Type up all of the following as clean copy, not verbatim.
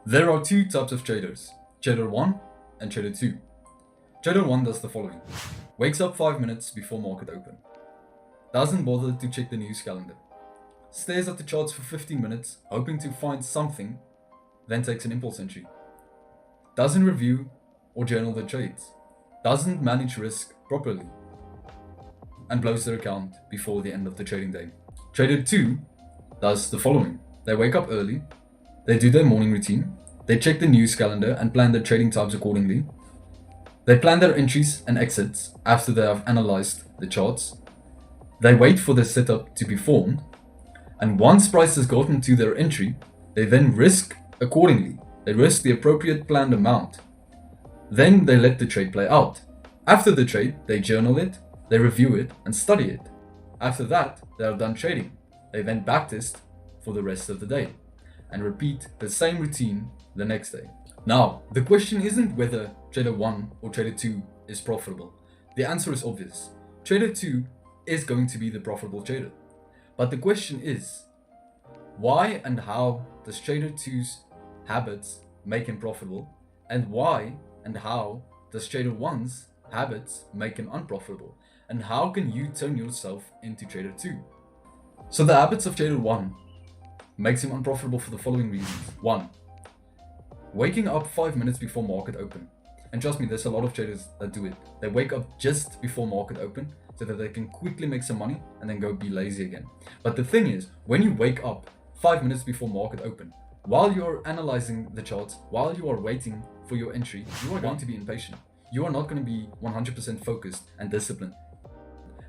There are two types of traders, trader 1 and trader 2. Trader 1 does the following. Wakes up 5 minutes before market open. Doesn't bother to check the news calendar. Stares at the charts for 15 minutes, hoping to find something, then takes an impulse entry. Doesn't review or journal their trades. Doesn't manage risk properly. And blows their account before the end of the trading day. Trader 2 does the following. They wake up early, they do their morning routine, they check the news calendar and plan their trading times accordingly. They plan their entries and exits after they have analyzed the charts. They wait for the setup to be formed, and once price has gotten to their entry, they then risk accordingly. They risk the appropriate planned amount. Then they let the trade play out. After the trade, they journal it, they review it, and study it. After that, they are done trading. They then backtest for the rest of the day and repeat the same routine the next day. Now, the question isn't whether trader 1 or trader 2 is profitable. The answer is obvious. Trader 2 is going to be the profitable trader. But the question is, why and how does trader 2's habits make him profitable? And why and how does trader 1's habits make him unprofitable? And how can you turn yourself into trader 2? So the habits of trader 1 makes him unprofitable for the following reasons. 1. Waking up 5 minutes before market open. And trust me, there's a lot of traders that do it. They wake up just before market open so that they can quickly make some money and then go be lazy again. But the thing is, when you wake up 5 minutes before market open, while you're analyzing the charts, while you are waiting for your entry, you are going to be impatient. You are not going to be 100% focused and disciplined.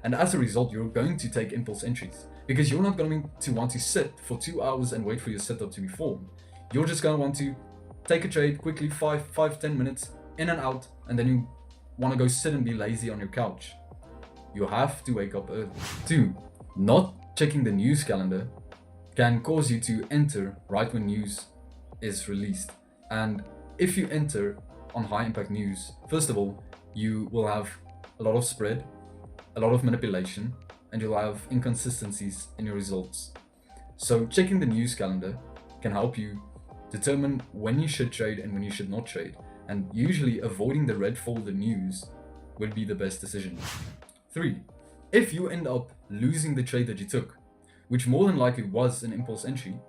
And as a result, you're going to take impulse entries because you're not going to want to sit for 2 hours and wait for your setup to be formed. You're just going to want to take a trade quickly, 10 minutes in and out, and then you want to go sit and be lazy on your couch. You have to wake up early. 2. Not checking the news calendar can cause you to enter right when news is released. And if you enter on high impact news, first of all, you will have a lot of spread, a lot of manipulation, and you'll have inconsistencies in your results. So checking the news calendar can help you determine when you should trade and when you should not trade. And usually avoiding the red folder news will be the best decision. 3. If you end up losing the trade that you took, which more than likely was an impulse entry,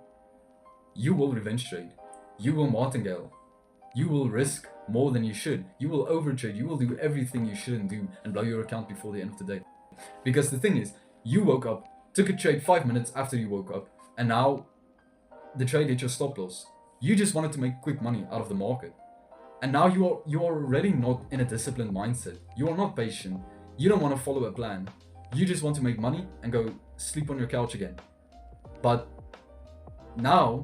you will revenge trade. You will martingale. You will risk more than you should. You will overtrade. You will do everything you shouldn't do and blow your account before the end of the day. Because the thing is, you woke up, took a trade 5 minutes after you woke up, and now the trade hit your stop loss. You just wanted to make quick money out of the market. And now you are already not in a disciplined mindset. You are not patient. You don't want to follow a plan. You just want to make money and go sleep on your couch again. But now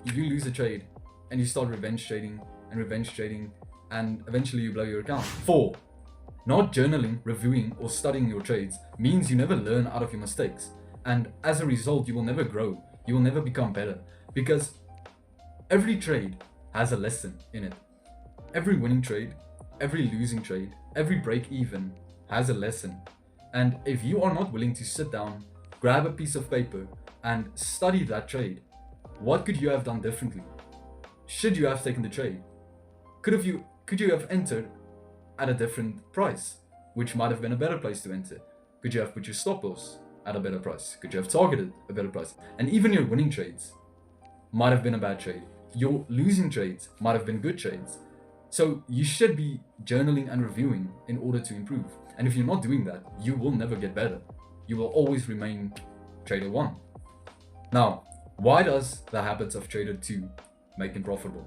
you lose a trade and you start revenge trading, and eventually you blow your account. 4. Not journaling, reviewing, or studying your trades means you never learn out of your mistakes. And as a result, you will never grow. You will never become better. Because every trade has a lesson in it. Every winning trade, every losing trade, every break even has a lesson. And if you are not willing to sit down, grab a piece of paper, and study that trade, what could you have done differently? Should you have taken the trade? Could you have entered at a different price, which might have been a better place to enter? Could you have put your stop loss at a better price? Could you have targeted a better price? And even your winning trades might have been a bad trade. Your losing trades might have been good trades. So you should be journaling and reviewing in order to improve. And if you're not doing that, you will never get better. You will always remain trader 1. Now, why does the habits of trader 2 make him profitable?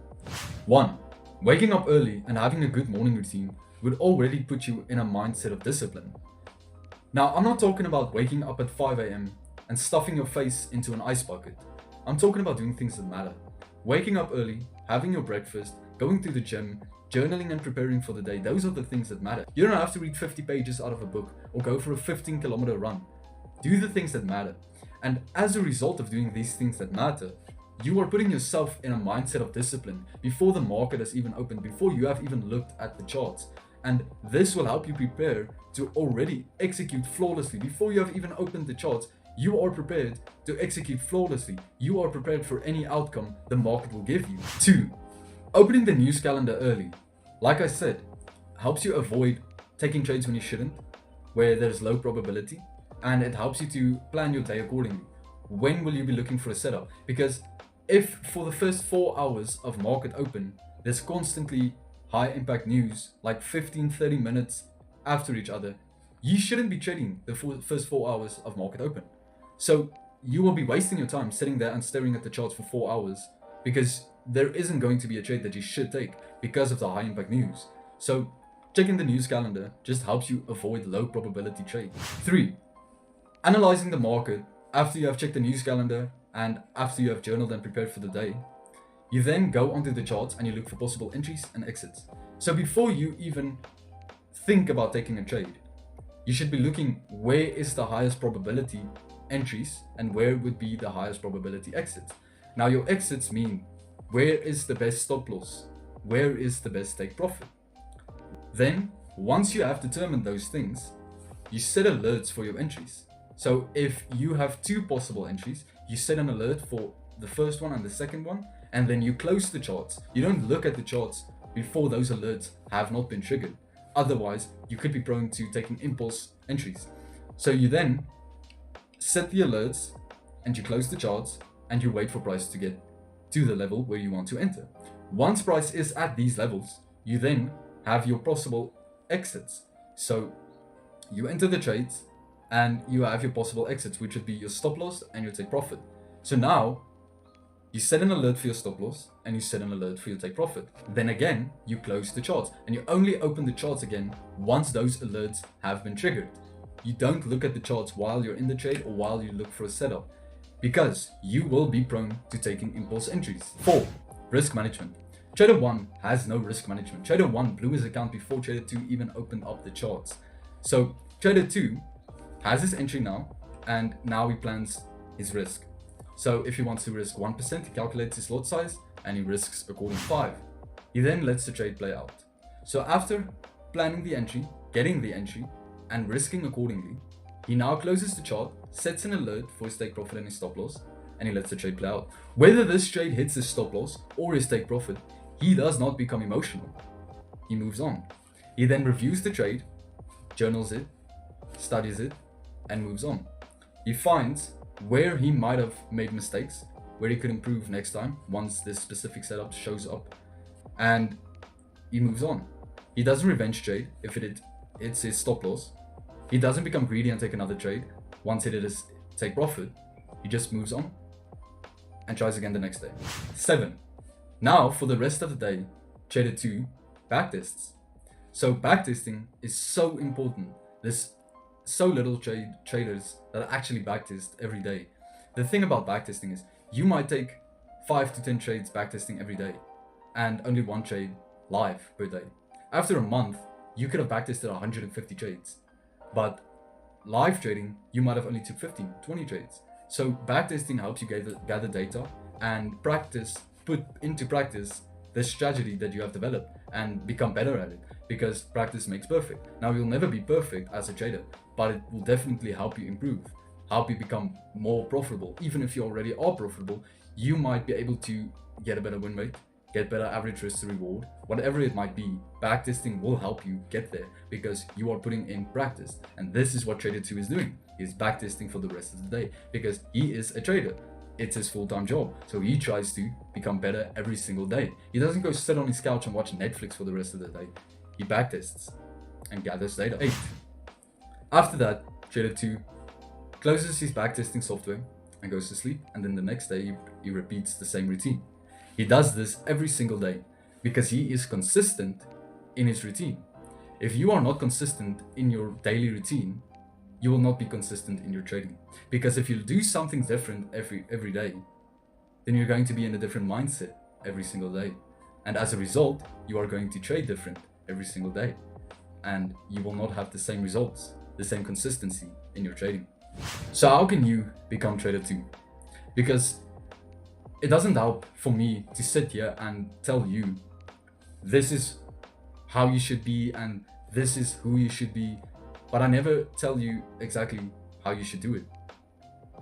1. Waking up early and having a good morning routine would already put you in a mindset of discipline. Now, I'm not talking about waking up at 5 a.m. and stuffing your face into an ice bucket. I'm talking about doing things that matter. Waking up early, having your breakfast, going to the gym, journaling and preparing for the day, those are the things that matter. You don't have to read 50 pages out of a book or go for a 15-kilometer run. Do the things that matter. And as a result of doing these things that matter, you are putting yourself in a mindset of discipline before the market has even opened, before you have even looked at the charts. And this will help you prepare to already execute flawlessly. Before you have even opened the charts, You are prepared to execute flawlessly. You are prepared for any outcome the market will give you. 2. Opening the news calendar early. Like I said, helps you avoid taking trades when you shouldn't, where there's low probability, and it helps you to plan your day accordingly. When will you be looking for a setup? Because if for the first 4 hours of market open, there's constantly high impact news, like 15-30 minutes after each other, you shouldn't be trading the first 4 hours of market open. So you will be wasting your time sitting there and staring at the charts for 4 hours because there isn't going to be a trade that you should take because of the high impact news. So checking the news calendar just helps you avoid low probability trades. 3. Analyzing the market after you have checked the news calendar and after you have journaled and prepared for the day. You then go onto the charts and you look for possible entries and exits. So before you even think about taking a trade, you should be looking where is the highest probability entries and where would be the highest probability exits. Now your exits mean where is the best stop loss, where is the best take profit. Then once you have determined those things, you set alerts for your entries. So if you have 2 possible entries, you set an alert for the first one and the second one, and then you close the charts. You don't look at the charts before those alerts have not been triggered. Otherwise, you could be prone to taking impulse entries. So you then set the alerts and you close the charts and you wait for price to get to the level where you want to enter. Once price is at these levels, you then have your possible exits. So you enter the trades and you have your possible exits, which would be your stop loss and your take profit. So now you set an alert for your stop loss and you set an alert for your take profit. Then again, you close the charts and you only open the charts again once those alerts have been triggered. You don't look at the charts while you're in the trade or while you look for a setup, because you will be prone to taking impulse entries. 4. Risk management. Trader 1 has no risk management. Trader 1 blew his account before Trader 2 even opened up the charts. So Trader 2 has his entry now, and now he plans his risk. So if he wants to risk 1%, he calculates his lot size and he risks according to 5. He then lets the trade play out. So after planning the entry, getting the entry, and risking accordingly, he now closes the chart, sets an alert for his take profit and his stop loss, and he lets the trade play out. Whether this trade hits his stop loss or his take profit, he does not become emotional. He moves on. He then reviews the trade, journals it, studies it, and moves on. He finds where he might have made mistakes, where he could improve next time once this specific setup shows up, and he moves on. He doesn't revenge trade if it hits his stop loss. He doesn't become greedy and take another trade once it is take profit. He just moves on and tries again the next day. 7. Now for the rest of the day, Trader 2 backtests. So backtesting is so important. There's so little traders that actually backtest every day. The thing about backtesting is you might take 5 to 10 trades backtesting every day and only 1 trade live per day. After a month, you could have backtested 150 trades, but live trading, you might have only took 15, 20 trades. So backtesting helps you gather data and put into practice the strategy that you have developed and become better at it, because practice makes perfect. Now you'll never be perfect as a trader, but it will definitely help you improve, help you become more profitable. Even if you already are profitable, you might be able to get a better win rate, get better average risk to reward, whatever it might be. Backtesting will help you get there because you are putting in practice. And this is what Trader 2 is doing. He's backtesting for the rest of the day because he is a trader. It's his full-time job. So he tries to become better every single day. He doesn't go sit on his couch and watch Netflix for the rest of the day. He backtests and gathers data. 8. After that, Trader 2 closes his backtesting software and goes to sleep. And then the next day, he repeats the same routine. He does this every single day because he is consistent in his routine. If you are not consistent in your daily routine, you will not be consistent in your trading. Because if you do something different every day, then you're going to be in a different mindset every single day. And as a result, you are going to trade different every single day. And you will not have the same results, the same consistency in your trading. So how can you become Trader 2? Because it doesn't help for me to sit here and tell you this is how you should be and this is who you should be, but I never tell you exactly how you should do it.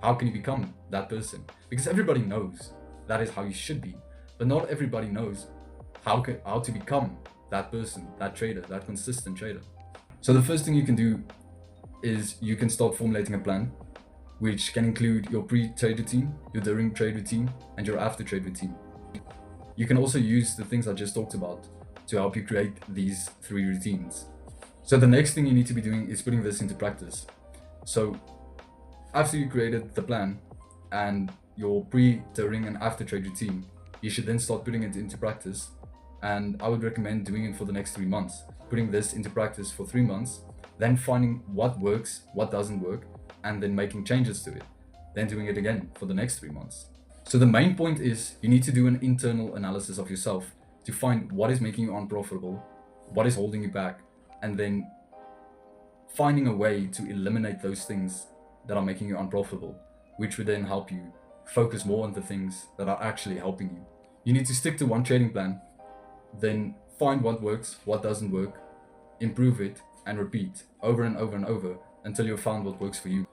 how can you become that person? Because everybody knows that is how you should be, but not everybody knows how to become that person, that trader, that consistent trader. So the first thing you can do is you can start formulating a plan, which can include your pre-trade routine, your during trade routine, and your after trade routine. You can also use the things I just talked about to help you create these 3 routines. So the next thing you need to be doing is putting this into practice. So after you created the plan and your pre, during, and after trade routine, you should then start putting it into practice. And I would recommend doing it for the next 3 months, putting this into practice for 3 months, then finding what works, what doesn't work, and then making changes to it, then doing it again for the next 3 months. So the main point is you need to do an internal analysis of yourself to find what is making you unprofitable, what is holding you back, and then finding a way to eliminate those things that are making you unprofitable, which would then help you focus more on the things that are actually helping you. You need to stick to one trading plan, then find what works, what doesn't work, improve it, and repeat over and over and over until you've found what works for you.